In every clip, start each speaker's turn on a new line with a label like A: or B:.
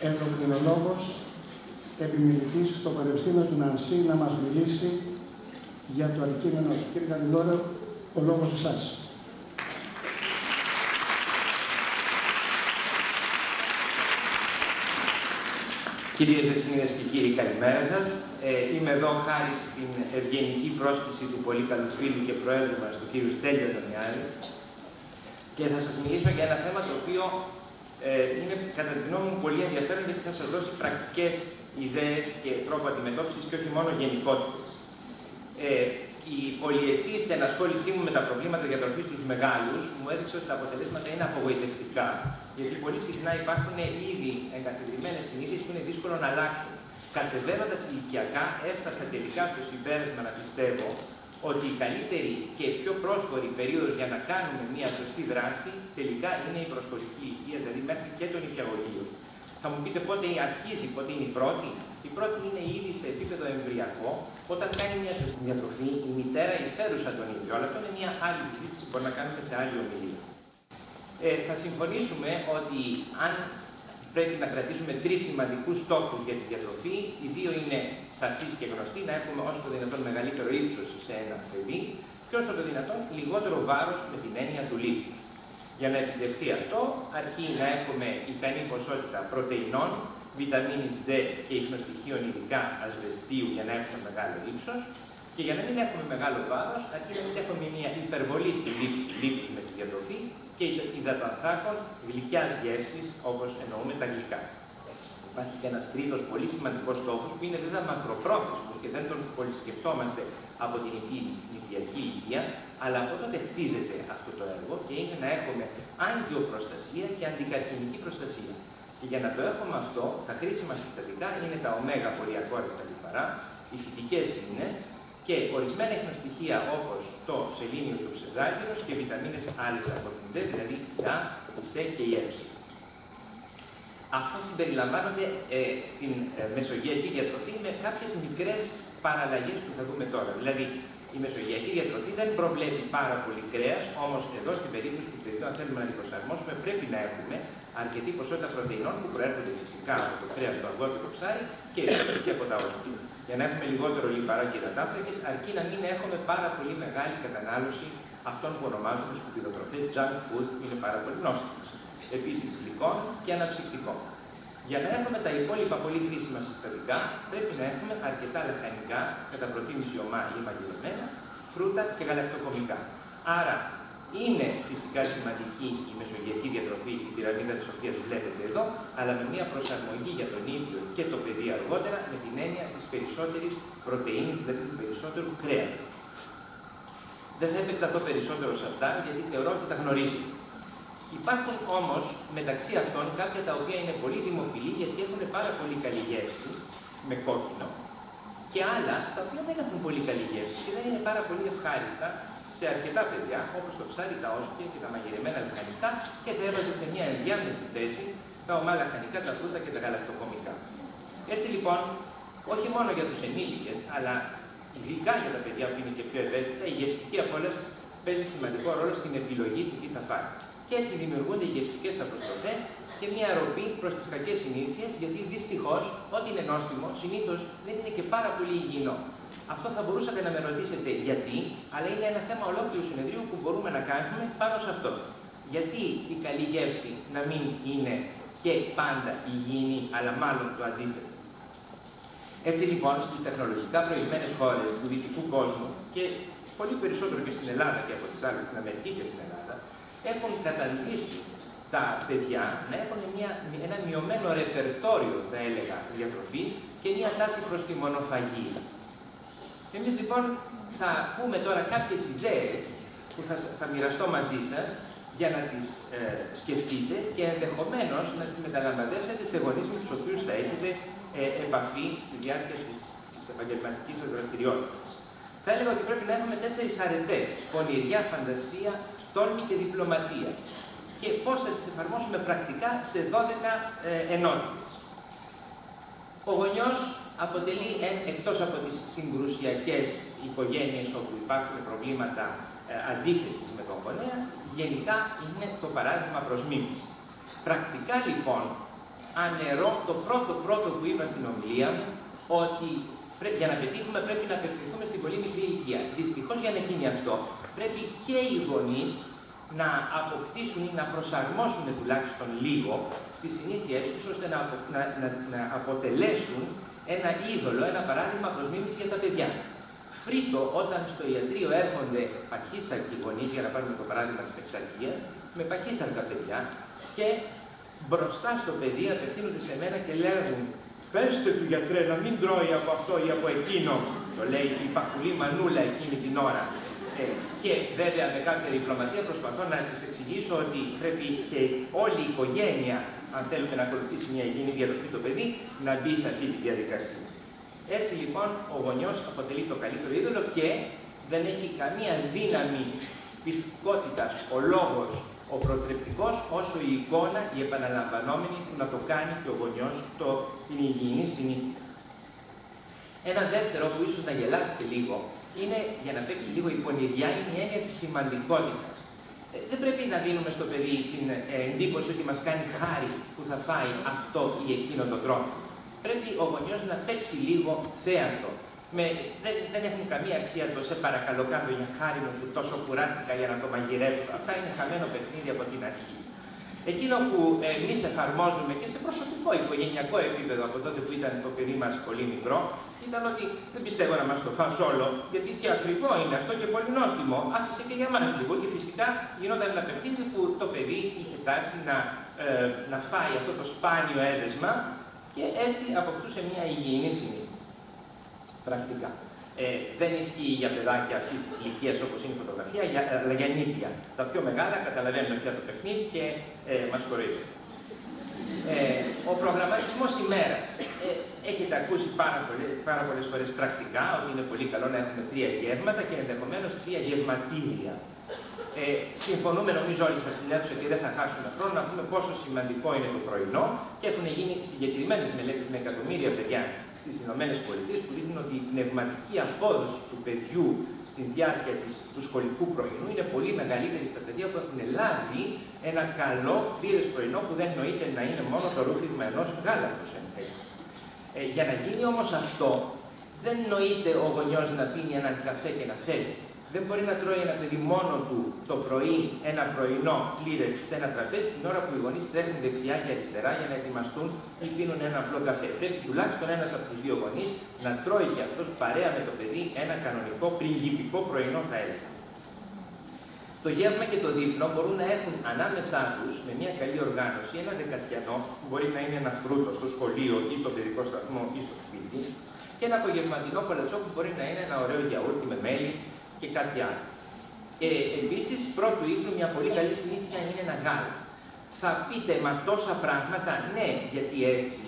A: ενδοκρινολόγος, επιμελητής στο Πανεπιστήμιο του Νανσί, να μας μιλήσει για το αντικείμενο. Κύριε Καντιλόρο, ο λόγος εσάς.
B: Κυρίες Δεσποινίδες και κύριοι, καλημέρα σας. Είμαι εδώ χάρη στην ευγενική πρόσκληση του πολύ καλού φίλου και προέδρου μας, του κύριου Στέλιο Δαμιάρη, και θα σας μιλήσω για ένα θέμα το οποίο είναι κατά τη γνώμη μου πολύ ενδιαφέρον, γιατί θα σας δώσει πρακτικές ιδέες και τρόπο αντιμετώπισης και όχι μόνο γενικότητες. Η πολυετής ενασχόλησή μου με τα προβλήματα διατροφής στους μεγάλους μου έδειξε ότι τα αποτελέσματα είναι απογοητευτικά. Γιατί πολύ συχνά υπάρχουν ήδη εγκαθιδρυμένες συνήθειες που είναι δύσκολο να αλλάξουν. Κατεβαίνοντας ηλικιακά, έφτασα τελικά στο συμπέρασμα να πιστεύω ότι η καλύτερη και πιο πρόσφορη περίοδος για να κάνουμε μια σωστή δράση τελικά είναι η προσχολική ηλικία, δηλαδή μέχρι και τον νηπιαγωγείο. Θα μου πείτε πότε αρχίζει, πότε είναι η πρώτη. Η πρώτη είναι ήδη σε επίπεδο εμβριακό, όταν κάνει μια σωστή διατροφή η μητέρα υφέρουσα τον ίδιο. Αλλά αυτό είναι μια άλλη συζήτηση που μπορούμε να κάνουμε σε άλλη ομιλία. Θα συμφωνήσουμε ότι αν πρέπει να κρατήσουμε τρεις σημαντικούς στόχους για τη διατροφή, οι δύο είναι σαφείς και γνωστοί: να έχουμε όσο το δυνατόν μεγαλύτερο ύψος σε ένα παιδί και όσο το δυνατόν λιγότερο βάρος με την έννοια του λίπους. Για να επιτευχθεί αυτό, αρκεί να έχουμε ικανή ποσότητα πρωτεϊνών, βιταμίνης D και ιχνοστοιχείων, ειδικά ασβεστίου, για να έχουμε μεγάλο ύψος. Και για να μην έχουμε μεγάλο βάρος, αρκεί να μην έχουμε μια υπερβολή στη λήψη λίπους με τη διατροφή και υδατανθράκων γλυκιάς γεύσης, όπως εννοούμε τα γλυκά. Υπάρχει και ένας τρίτος πολύ σημαντικός στόχος, που είναι βέβαια μακροπρόθεσμος και δεν τον πολυσκεφτόμαστε από την νηπιακή ηλικία, αλλά από τότε χτίζεται αυτό το έργο και είναι να έχουμε αγκιοπροστασία και αντικαρκινική προστασία. Και για να το έχουμε αυτό, τα χρήσιμα συστατικά είναι τα ωμέγα πολυακόριστα λιπαρά, οι φυτικές ίνες και ορισμένα ιχνοστοιχεία όπως το σελήνιο του ψευδάργυρος και βιταμίνες άλλες από την D, δηλαδή η Α, η Σ και η Ε. Αυτά συμπεριλαμβάνονται στην μεσογειακή διατροφή με κάποιες μικρές παραλλαγές που θα δούμε τώρα. Δηλαδή, η μεσογειακή διατροφή δεν προβλέπει πάρα πολύ κρέας, όμως εδώ στην περίπτωση του παιδιού, αν θέλουμε να την προσαρμόσουμε, πρέπει να έχουμε αρκετή ποσότητα πρωτεϊνών που προέρχονται φυσικά από το κρέας, το αυγό και το ψάρι και επίσης και από τα όσπρια. Για να έχουμε λιγότερο λιπαρά και υδατάνθρακες, αρκεί να μην έχουμε πάρα πολύ μεγάλη κατανάλωση αυτών που ονομάζουμε σκουπιδοτροφές, junk food, που είναι πάρα πολύ γνώστικες. Επίσης γλυκών και αναψυκτικών. Για να έχουμε τα υπόλοιπα πολύ χρήσιμα συστατικά, πρέπει να έχουμε αρκετά λαχανικά, κατά προτίμηση ομά ή μαγειρεμένα, φρούτα και γαλακτοκομικά. Άρα, είναι φυσικά σημαντική η μεσογειακή διατροφή, η πυραμίδα της οποίας βλέπετε εδώ, αλλά με μια προσαρμογή για τον ίδιο και το παιδί αργότερα, με την έννοια της περισσότερης πρωτεΐνης, δηλαδή του περισσότερου κρέατος. Δεν θα επεκταθώ περισσότερο σε αυτά, γιατί θεωρώ ότι τα γνωρίζετε. Υπάρχουν όμως μεταξύ αυτών κάποια τα οποία είναι πολύ δημοφιλή, γιατί έχουν πάρα πολύ καλή γεύση, με κόκκινο, και άλλα τα οποία δεν έχουν πολύ καλή γεύση και δεν είναι πάρα πολύ ευχάριστα σε αρκετά παιδιά, όπως το ψάρι, τα όσπρια και τα μαγειρεμένα λαχανικά, και θα έβαζε σε μια ενδιάμεση θέση τα ομά λαχανικά, τα φρούτα και τα γαλακτοκομικά. Έτσι λοιπόν, όχι μόνο για τους ενήλικες, αλλά ειδικά για τα παιδιά που είναι και πιο ευαίσθητα, η γευστική απόλαυση παίζει σημαντικό ρόλο στην επιλογή του τι θα φάει. Και έτσι δημιουργούνται γευστικές αποστροφές και μια ροπή προς τις κακές συνήθειες, γιατί δυστυχώς, ό,τι είναι νόστιμο, συνήθως δεν είναι και πάρα πολύ υγιεινό. Αυτό θα μπορούσατε να με ρωτήσετε γιατί, αλλά είναι ένα θέμα ολόκληρου συνεδρίου που μπορούμε να κάνουμε πάνω σε αυτό. Γιατί η καλή γεύση να μην είναι και πάντα υγιεινή, αλλά μάλλον το αντίθετο. Έτσι λοιπόν, στις τεχνολογικά προηγμένες χώρες του δυτικού κόσμου, και πολύ περισσότερο και στην Ελλάδα και από τις άλλες, στην Αμερική και στην Ελλάδα, έχουν καταντήσει τα παιδιά να έχουν ένα μειωμένο ρεπερτόριο, θα έλεγα, διατροφής και μια τάση προς τη μονοφαγία. Εμείς λοιπόν θα πούμε τώρα κάποιες ιδέες που θα μοιραστώ μαζί σας για να τις σκεφτείτε και ενδεχομένως να τις μεταλαμβαδεύσετε σε γονείς με τους οποίους θα έχετε επαφή στη διάρκεια της επαγγελματικής σας δραστηριότητας. Θα έλεγα ότι πρέπει να έχουμε 4 αρετές: πονηριά, φαντασία, τόλμη και διπλωματία. Και πώς θα τις εφαρμόσουμε πρακτικά σε 12 ενότητες. Ο γονιός αποτελεί, εκτός από τις συγκρουσιακές οικογένειες όπου υπάρχουν προβλήματα αντίθεσης με τον γονέα, γενικά είναι το παράδειγμα προς μίμηση. Πρακτικά λοιπόν, αναιρώ το πρώτο που είπα στην ομιλία μου, ότι για να πετύχουμε πρέπει να απευθυνθούμε στην πολύ μικρή ηλικία. Δυστυχώς για να γίνει αυτό, πρέπει και οι γονείς να αποκτήσουν ή να προσαρμόσουν τουλάχιστον λίγο τις συνήθειές τους, ώστε να αποτελέσουν ένα είδωλο, ένα παράδειγμα προς μίμηση για τα παιδιά. Φρίτο, όταν στο ιατρείο έρχονται παχύσαρκοι γονείς, για να πάρουμε το παράδειγμα της πεξαρκίας, με παχύσαρκα παιδιά, και μπροστά στο παιδί απευθύνονται σε μένα και λέγουν «Πέστε του γιατρέ να μην τρώει από αυτό ή από εκείνο», το λέει η παχουλή μανούλα εκείνη την ώρα. Και βέβαια με κάποια διπλωματία προσπαθώ να της εξηγήσω ότι πρέπει και όλη η οικογένεια, αν θέλουμε να ακολουθήσει μια υγιεινή διατροφή το παιδί, να μπει σε αυτή τη διαδικασία. Έτσι λοιπόν ο γονιός αποτελεί το καλύτερο είδωλο και δεν έχει καμία δύναμη πιστικότητας ο λόγος, ο προτρεπτικός, όσο η εικόνα, η επαναλαμβανόμενη του να το κάνει και ο γονιός την υγιεινή συνήθεια. Ένα δεύτερο που ίσως να γελάσετε λίγο, είναι, για να παίξει λίγο η πονηριά, είναι η έννοια της σημαντικότητας. Δεν πρέπει να δίνουμε στο παιδί την εντύπωση ότι μας κάνει χάρη που θα φάει αυτό ή εκείνο το τρόφιμο. Πρέπει ο γονιός να παίξει λίγο θέατρο. Δεν έχουν καμία αξία το «σε παρακαλώ κάτω για χάρη μου που τόσο κουράστηκα για να το μαγειρέψω». Αυτά είναι χαμένο παιχνίδι από την αρχή. Εκείνο που εμείς εφαρμόζουμε και σε προσωπικό, οικογενειακό επίπεδο από τότε που ήταν το παιδί μας πολύ μικρό, ήταν ότι δεν πιστεύω να μας το φας όλο, γιατί και ακριβό είναι αυτό και πολύ νόστιμο. Άφησε και για μας λίγο και φυσικά γινόταν ένα παιχνίδι που το παιδί είχε τάση να φάει αυτό το σπάνιο έδεσμα και έτσι αποκτούσε μια υγιεινή συνήθεια. Πρακτικά. Δεν ισχύει για παιδάκια αυτής της ηλικίας όπως είναι η φωτογραφία, αλλά για νήπια. Τα πιο μεγάλα καταλαβαίνουν πια το παιχνίδι και μας κοροϊδεύουν. Ο προγραμματισμός ημέρας. Έχετε ακούσει πάρα πολλές φορές πρακτικά ότι είναι πολύ καλό να έχουμε 3 γεύματα και ενδεχομένως 3 γευματήρια. Συμφωνούμε νομίζω όλοι σε αυτήν την αίθουσα και δεν θα χάσουμε χρόνο να πούμε πόσο σημαντικό είναι το πρωινό και έχουν γίνει συγκεκριμένες μελέτες με εκατομμύρια παιδιά στις ΗΠΑ που δείχνουν ότι η πνευματική απόδοση του παιδιού στη διάρκεια του σχολικού πρωινού είναι πολύ μεγαλύτερη στα παιδιά που έχουν λάβει ένα καλό πλήρες πρωινό που δεν νοείται να είναι μόνο το ρούφιγμα ενός γάλακτος. Για να γίνει όμως αυτό, δεν νοείται ο γονιός να πίνει έναν καφέ και να φεύγει. Δεν μπορεί να τρώει ένα παιδί μόνο του το πρωί ένα πρωινό πλήρες σε ένα τραπέζι την ώρα που οι γονείς τρέχουν δεξιά και αριστερά για να ετοιμαστούν ή πίνουν ένα απλό καφέ. Πρέπει τουλάχιστον ένας από τους 2 γονείς να τρώει και αυτός παρέα με το παιδί ένα κανονικό πριγκιπικό πρωινό, θα έλεγα. Το γεύμα και το δείπνο μπορούν να έχουν ανάμεσά τους, με μια καλή οργάνωση, ένα δεκατιανό που μπορεί να είναι ένα φρούτο στο σχολείο ή στο παιδικό σταθμό ή στο σπίτι, και ένα απογευματινό κολατσό που μπορεί να είναι ένα ωραίο γιαούρτι με μέλι και κάτι άλλο. Επίσης, πρώτου ύπνου μια πολύ καλή συνήθεια είναι ένα γάλα. Θα πείτε, μα τόσα πράγματα? Ναι, γιατί έτσι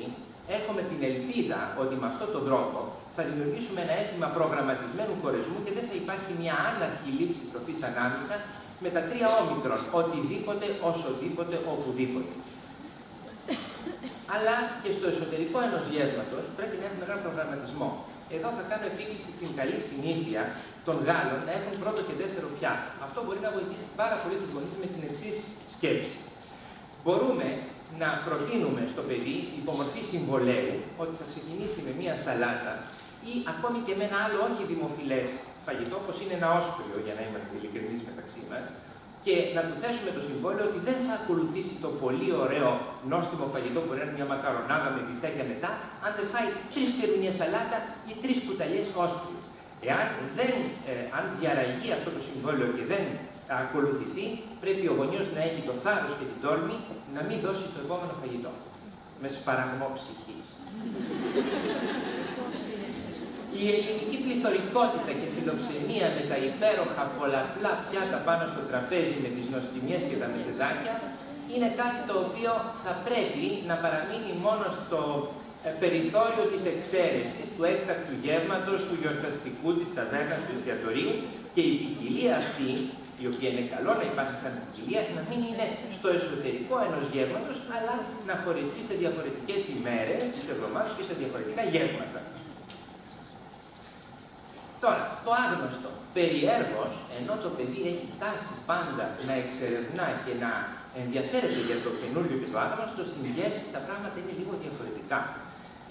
B: έχουμε την ελπίδα ότι με αυτόν τον τρόπο θα δημιουργήσουμε ένα αίσθημα προγραμματισμένου χωρισμού και δεν θα υπάρχει μια άναρχη λήψη τροφής ανάμεσα με τα 3 όμικρον, οτιδήποτε, όσοδήποτε, οπουδήποτε. Αλλά και στο εσωτερικό ενός γεύματος πρέπει να έχουμε έναν προγραμματισμό. Εδώ θα κάνω επίκληση στην καλή συνήθεια των Γάλλων να έχουν πρώτο και δεύτερο πιάτο. Αυτό μπορεί να βοηθήσει πάρα πολύ τους γονείς με την εξής σκέψη. Μπορούμε να προτείνουμε στο παιδί υπομορφή συμβολέου ότι θα ξεκινήσει με μία σαλάτα ή ακόμη και με ένα άλλο όχι δημοφιλές φαγητό, όπως είναι ένα όσπριο, για να είμαστε ειλικρινείς μεταξύ μας, και να του θέσουμε το συμβόλαιο ότι δεν θα ακολουθήσει το πολύ ωραίο νόστιμο φαγητό που είναι μια μακαρονάδα με μπιφτέκια μετά, αν δεν φάει 3 πυρουνιές σαλάτα ή 3 κουταλιές όσπριου. Αν διαραγεί αυτό το συμβόλαιο και δεν ακολουθηθεί, πρέπει ο γονιός να έχει το θάρρος και την τόλμη να μην δώσει το επόμενο φαγητό. Με σπαραγμό ψυχής. Η ελληνική πληθωρικότητα και φιλοξενία με τα υπέροχα πολλαπλά πιάτα πάνω στο τραπέζι με τις νοστιμιές και τα μεσεδάκια είναι κάτι το οποίο θα πρέπει να παραμείνει μόνο στο περιθώριο της εξαίρεσης, του έκτακτου γεύματος, του γιορταστικού, της ταβέρνας, του εστιατορίου, και η ποικιλία αυτή, η οποία είναι καλό να υπάρχει σαν ποικιλία, να μην είναι στο εσωτερικό ενός γεύματος, αλλά να χωριστεί σε διαφορετικές ημέρες της εβδομάδας και σε διαφορετικά γεύματα. Τώρα, το άγνωστο. Περιέργως, ενώ το παιδί έχει τάση πάντα να εξερευνά και να ενδιαφέρεται για το καινούριο και το άγνωστο, στην γεύση τα πράγματα είναι λίγο διαφορετικά.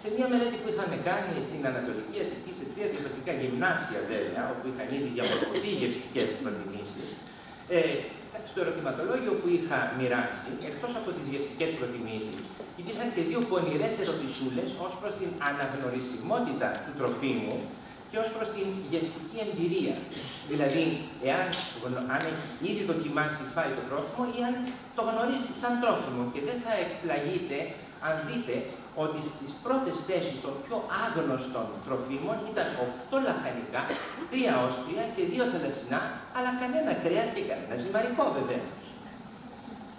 B: Σε μια μελέτη που είχαμε κάνει στην Ανατολική Αττική, σε 3 διαφορετικά γυμνάσια βέβαια, όπου είχαν ήδη διαμορφωθεί γευστικές προτιμήσεις, στο ερωτηματολόγιο που είχα μοιράσει, εκτός από τις γευστικές προτιμήσεις, υπήρχαν και 2 πονηρές ερωτησούλες ως προς την αναγνωρισιμότητα του τροφίμου και ως προς την γευστική εμπειρία. Δηλαδή, αν έχει ήδη δοκιμάσει φάει το τρόφιμο ή αν το γνωρίζει σαν τρόφιμο. Και δεν θα εκπλαγείτε αν δείτε ότι στις πρώτες θέσεις των πιο άγνωστων τροφίμων ήταν 8 λαχανικά, 3 όσπρια και 2 θαλασσινά, αλλά κανένα κρέας και κανένα ζυμαρικό βεβαίως.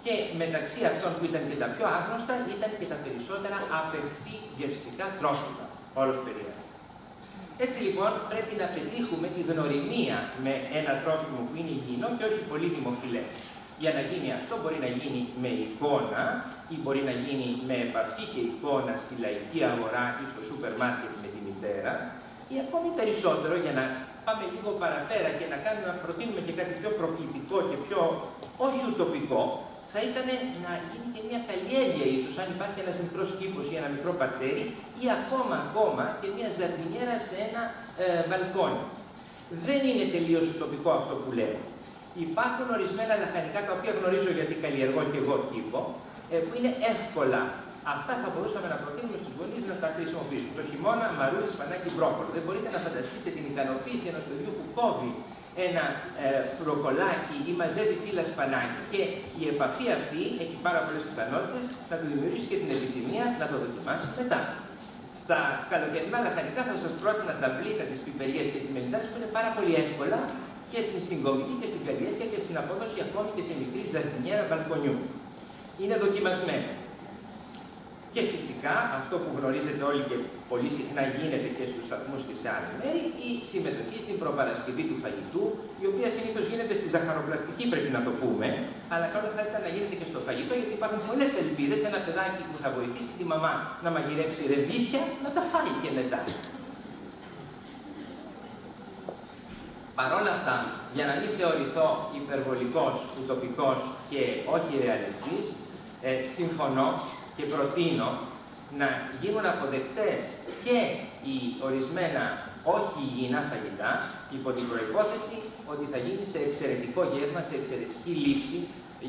B: Και μεταξύ αυτών που ήταν και τα πιο άγνωστα ήταν και τα περισσότερα απεχθή γευστικά τρόφιμα. Όλος περίεργο. Έτσι λοιπόν πρέπει να πετύχουμε τη γνωριμία με ένα τρόφιμο που είναι υγιεινό και όχι πολύ δημοφιλές. Για να γίνει αυτό μπορεί να γίνει με εικόνα ή μπορεί να γίνει με επαφή και εικόνα στη λαϊκή αγορά ή στο σούπερ μάρκετ με τη μητέρα, ή ακόμη περισσότερο για να πάμε λίγο παραπέρα και να προτείνουμε και κάτι πιο προκλητικό και πιο όχι ουτοπικό, θα ήταν να γίνει και μια καλλιέργεια ίσως, αν υπάρχει ένας μικρός κήπος ή ένα μικρό παρτέρι, ή ακόμα και μια ζαρδινιέρα σε ένα μπαλκόνι. Δεν είναι τελείως ουτοπικό αυτό που λέω. Υπάρχουν ορισμένα λαχανικά τα οποία γνωρίζω γιατί καλλιεργώ και εγώ κήπο, που είναι εύκολα. Αυτά θα μπορούσαμε να προτείνουμε στους γονείς να τα χρησιμοποιήσουν. Το χειμώνα, μαρούλι, σπανάκι, μπρόκολο. Δεν μπορείτε να φανταστείτε την ικανοποίηση ενός παιδιού που κόβει ένα μπροκολάκι ή μαζεύει φύλλα σπανάκι. Και η επαφή αυτή έχει πάρα πολλές πιθανότητες να του δημιουργήσει και την επιθυμία να το δοκιμάσει μετά. Στα καλοκαιρινά λαχανικά θα σας πρότεινα τα βλήτα, τις πιπεριές και τις μελισσάτες που είναι πάρα πολύ εύκολα και στην συγκομιδή και στην καλλιέργεια και στην απόδοση ακόμη και σε μικρή ζαρτινιέρα μπαλκονιού. Είναι δοκιμασμένο. Και φυσικά αυτό που γνωρίζετε όλοι και πολύ συχνά γίνεται και στους σταθμούς και σε άλλα μέρη, η συμμετοχή στην προπαρασκευή του φαγητού, η οποία συνήθως γίνεται στη ζαχαροπλαστική, πρέπει να το πούμε, αλλά καλό θα ήταν να γίνεται και στο φαγητό, γιατί υπάρχουν πολλές ελπίδες. Ένα παιδάκι που θα βοηθήσει τη μαμά να μαγειρέψει ρεβίθια, να τα φάει και μετά. Παρ' όλα αυτά, για να μην θεωρηθώ υπερβολικός, ουτοπικός και όχι ρεαλιστής, συμφωνώ και προτείνω να γίνουν αποδεκτές και οι ορισμένα όχι υγιεινά φαγητά, υπό την προϋπόθεση ότι θα γίνει σε εξαιρετικό γεύμα, σε εξαιρετική λήψη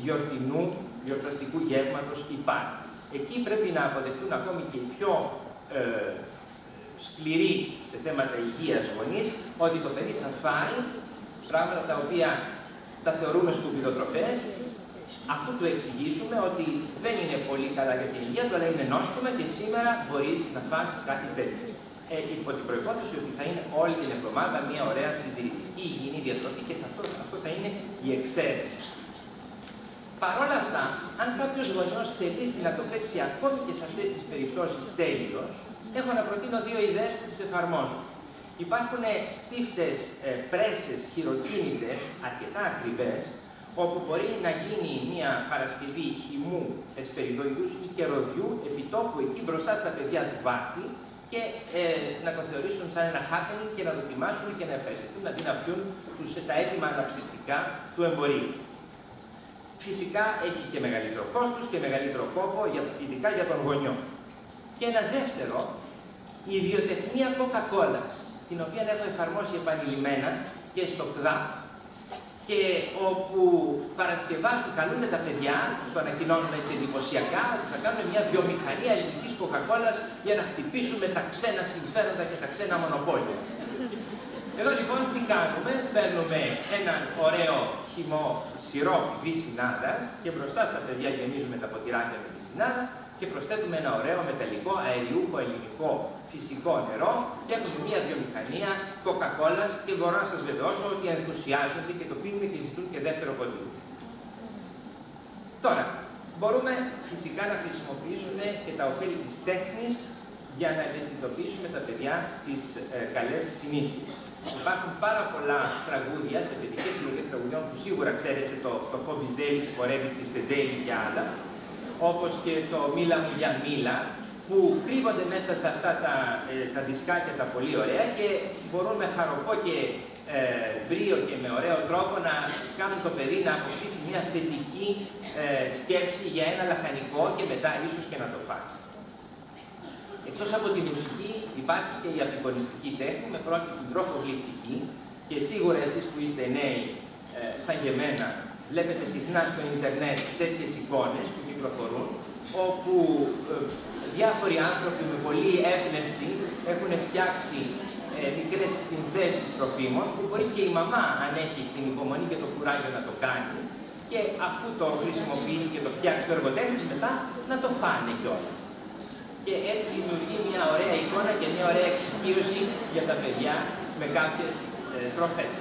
B: γιορτινού, γιορταστικού γεύματος υπάρχει. Εκεί πρέπει να αποδεχτούν ακόμη και οι πιο σκληροί σε θέματα υγείας γονείς, ότι το παιδί θα φάει πράγματα τα οποία τα θεωρούμε σκουπιδοτροφές, αφού του εξηγήσουμε ότι δεν είναι πολύ καλά για την υγεία του, αλλά είναι νόστιμα και σήμερα μπορείς να φας κάτι τέτοιο. Υπό την προϋπόθεση ότι θα είναι όλη την εβδομάδα μια ωραία συντηρητική υγιεινή διατροφή και αυτό θα είναι η εξαίρεση. Παρ' όλα αυτά, αν κάποιος γονιός θελήσει να το παίξει ακόμη και σε αυτές τις περιπτώσεις τέλειος, έχω να προτείνω 2 ιδέες που τις εφαρμόζω. Υπάρχουν στίφτες πρέσες χειροκίνητες, αρκετά ακριβές, όπου μπορεί να γίνει μια παρασκευή χυμού εσπεριδοειδούς ή κεροδιού επιτόπου εκεί μπροστά στα παιδιά του πάρτι και να το θεωρήσουν σαν ένα happening και να δοκιμάσουν και να ευχαριστηθούν αντί να πιούν τα έτοιμα αναψυκτικά του εμπορίου. Φυσικά έχει και μεγαλύτερο κόστος και μεγαλύτερο κόπο, ειδικά για τον γονιό. Και ένα δεύτερο, η βιοτεχνία Coca-Colas, την οποία έχω εφαρμόσει επανειλημμένα και στο ΚΔΑΠ, και όπου παρασκευάζουν, καλούνται τα παιδιά, το ανακοινώνουν έτσι εντυπωσιακά, ότι θα κάνουν μια βιομηχανία ελληνικής Coca-Colas για να χτυπήσουμε τα ξένα συμφέροντα και τα ξένα μονοπόλια. Εδώ λοιπόν τι κάνουμε, παίρνουμε έναν ωραίο χυμό σιρόπι βυσσινάδας και μπροστά στα παιδιά γεμίζουμε τα ποτηράκια με τη συνάδα και προσθέτουμε ένα ωραίο μεταλλικό, αεριούχο, ελληνικό, φυσικό νερό και έχουμε μια βιομηχανία Coca-Colas και μπορώ να σας βεβαιώσω ότι ενθουσιάζονται και το πίνουν και ζητούν και δεύτερο ποτήρι. Τώρα, μπορούμε φυσικά να χρησιμοποιήσουμε και τα ωφέλη της τέχνης για να ευαισθητοποιήσουμε τα παιδιά στις καλές συνήθειες. Υπάρχουν πάρα πολλά τραγούδια σε παιδικές συλλογές τραγουδιών που σίγουρα ξέρετε, το φτωχό Βιζέλη, το Κορέβιτσι, Στεντέλη και άλλα, όπως και το Μίλα μου για μίλα, που κρύβονται μέσα σε αυτά τα δισκάκια τα πολύ ωραία και μπορούν με χαροπό και μπρίο και με ωραίο τρόπο να κάνουν το παιδί να αποκτήσει μια θετική σκέψη για ένα λαχανικό και μετά ίσως και να το φάει. Εκτός από τη μουσική υπάρχει και η απεικονιστική τέχνη με πρώτη την τροφογλυπτική και σίγουρα εσείς που είστε νέοι σαν και εμένα βλέπετε συχνά στο ίντερνετ τέτοιες εικόνες που κυκλοφορούν όπου διάφοροι άνθρωποι με πολλή έμπνευση έχουν φτιάξει μικρές συνθέσεις τροφίμων που μπορεί και η μαμά, αν έχει την υπομονή και το κουράγιο να το κάνει και αφού το χρησιμοποιήσει και το φτιάξει το εργοτέχνης μετά να το φάνε κιόλας. Και έτσι δημιουργεί μια ωραία εικόνα και μια ωραία εξοικείωση για τα παιδιά με κάποιες τροφές.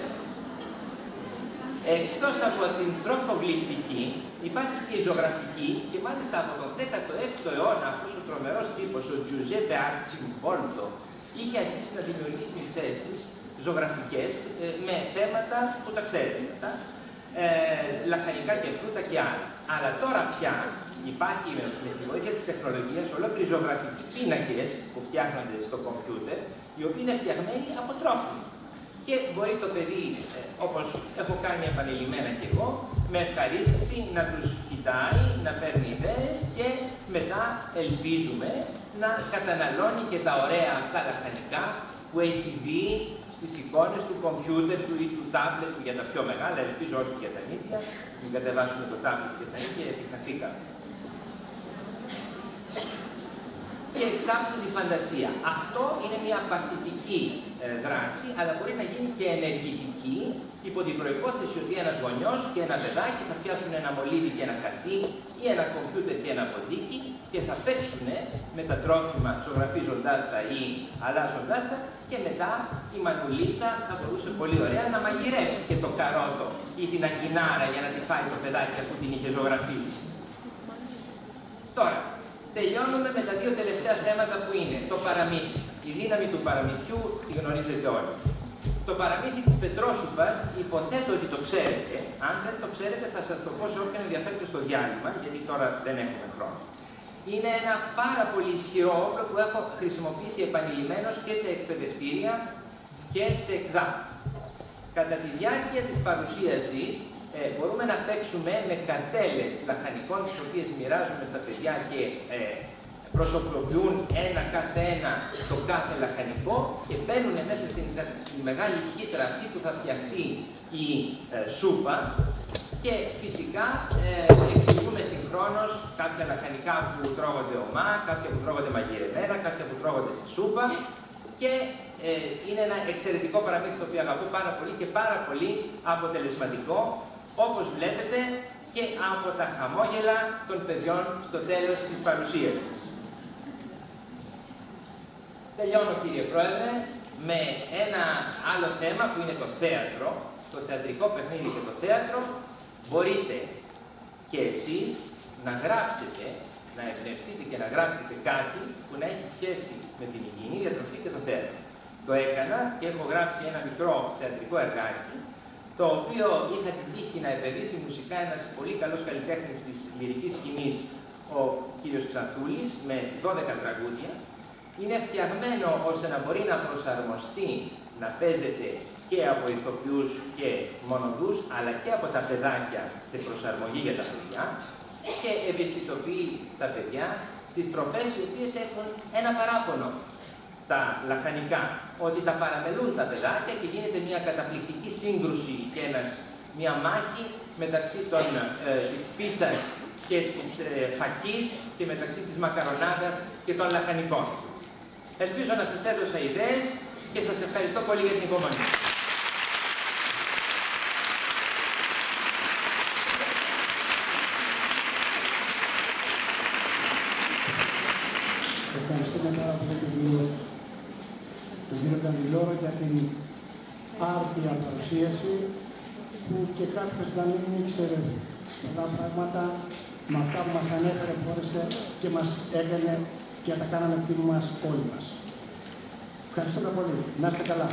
B: Εκτός από την τροφογλυπτική, υπάρχει και η ζωγραφική και μάλιστα από τον 16ο αιώνα αυτός ο τρομερός τύπος, ο Giuseppe Arcimboldo, είχε αρχίσει να δημιουργήσει θέσεις ζωγραφικές με θέματα που τα ξέρετε μετά, λαχανικά και φρούτα και άλλα. Αλλά τώρα πια υπάρχει με τη βοήθεια της τεχνολογίας ολόκληροι ζωγραφικοί πίνακες που φτιάχνονται στο κομπιούτερ, οι οποίοι είναι φτιαγμένοι από τρόφιμα. Και μπορεί το παιδί, όπως έχω κάνει επανειλημμένα και εγώ, με ευχαρίστηση να τους κοιτάει, να παίρνει ιδέες και μετά ελπίζουμε να καταναλώνει και τα ωραία αυτά λαχανικά που έχει δει στις εικόνες του κομπιούτερ του ή του τάμπλετ του για τα πιο μεγάλα, ελπίζω όχι για τα ίδια, μην κατεβάσουμε το τάμπλετ και τα ίδια γιατί χαθήκαμε. Και εξάπτουν τη φαντασία. Αυτό είναι μια παθητική δράση, αλλά μπορεί να γίνει και ενεργητική, υπό την προϋπόθεση ότι ένας γονιός και ένα παιδάκι θα πιάσουν ένα μολύβι και ένα χαρτί ή ένα κομπιούτερ και ένα ποντίκι και θα παίξουν με τα τρόφιμα ζωγραφίζοντάς τα ή αλλάζοντάς τα και μετά η μανουλίτσα θα μπορούσε πολύ ωραία να μαγειρέψει και το καρότο ή την αγκινάρα για να τη φάει το παιδάκι αφού την είχε ζωγραφίσει. Τώρα, τελειώνουμε με τα δύο τελευταία θέματα που είναι το παραμύθι. Η δύναμη του παραμυθιού τη γνωρίζετε όλοι. Το παραμύθι της Πετρόσουπας υποθέτω ότι το ξέρετε. Αν δεν το ξέρετε θα σας το πω σε όποιον ενδιαφέρεται στο διάλειμμα, γιατί τώρα δεν έχουμε χρόνο. Είναι ένα πάρα πολύ ισχυρό όπλο που έχω χρησιμοποιήσει επανειλημμένως και σε εκπαιδευτήρια και σε ΚΔΑ. Κατά τη διάρκεια της παρουσίασης μπορούμε να παίξουμε με καρτέλες λαχανικών τις οποίες μοιράζουμε στα παιδιά και προσωποποιούν ένα κάθε ένα το κάθε λαχανικό και μπαίνουν μέσα στη μεγάλη χύτρα αυτή που θα φτιαχτεί η σούπα και φυσικά εξηγούμε συγχρόνως κάποια λαχανικά που τρώγονται ομά, κάποια που τρώγονται μαγειρεμένα, κάποια που τρώγονται στη σούπα και είναι ένα εξαιρετικό παραμύθι το οποίο αγαπώ πάρα πολύ και πάρα πολύ αποτελεσματικό, όπως βλέπετε και από τα χαμόγελα των παιδιών στο τέλος της παρουσίασης. Τελειώνω κύριε Πρόεδρε με ένα άλλο θέμα που είναι το θέατρο, το θεατρικό παιχνίδι και το θέατρο. Μπορείτε και εσείς να γράψετε, να εμπνευστείτε και να γράψετε κάτι που να έχει σχέση με την υγιεινή διατροφή και το θέατρο. Το έκανα και έχω γράψει ένα μικρό θεατρικό εργάκι, το οποίο είχα την τύχη να επενδύσει μουσικά ένας πολύ καλός καλλιτέχνης της λυρικής σκηνής, ο κύριος Ξανθούλης, με 12 τραγούδια. Είναι φτιαγμένο ώστε να μπορεί να προσαρμοστεί, να παίζεται και από ηθοποιούς και μονοδούς, αλλά και από τα παιδάκια σε προσαρμογή για τα παιδιά και ευαισθητοποιεί τα παιδιά στις τροφές οι οποίες έχουν ένα παράπονο. Τα λαχανικά, ότι τα παραμελούν τα παιδάκια και γίνεται μια καταπληκτική σύγκρουση και μια μάχη μεταξύ της πίτσας και της φακής και μεταξύ της μακαρονάδας και των λαχανικών. Ελπίζω να σας έδωσα ιδέες και σας ευχαριστώ πολύ για την υπομονή.
A: Ευχαριστούμε πάρα πολύ τον κύριο Καντιλόρο για την άρτια παρουσίαση που και κάποιος να μην ήξερε πολλά πράγματα με αυτά που μας ανέφερε, μπόρεσε και μας έκανε και τα κάναμε φίλοι μας όλοι μας. Ευχαριστούμε πολύ. Να είστε καλά.